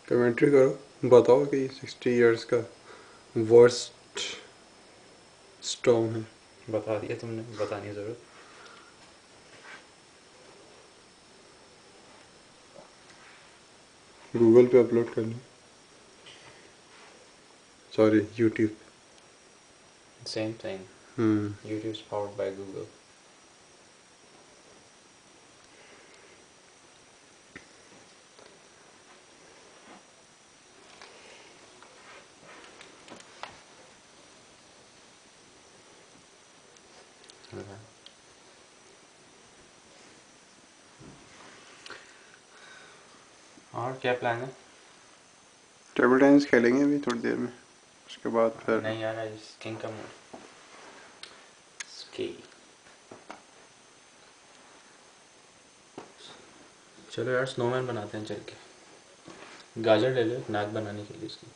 Commentary करो, बताओ कि 60 इयर्स का वर्स्ट स्टॉर्म है। बता दिया तुमने, बताने की ज़रूरत। गूगल पे अपलोड कर लो, sorry YouTube. Same thing, YouTube is powered by Google. और क्या प्लान है? टेबल टेनिस खेलेंगे अभी थोड़ी देर में, उसके बाद फिर नहीं यार, आज किंग का मूड। स्की। चलो यार, स्नोमैन बनाते हैं चल के। गाजर ले लो एक नाक बनाने के लिए इसकी।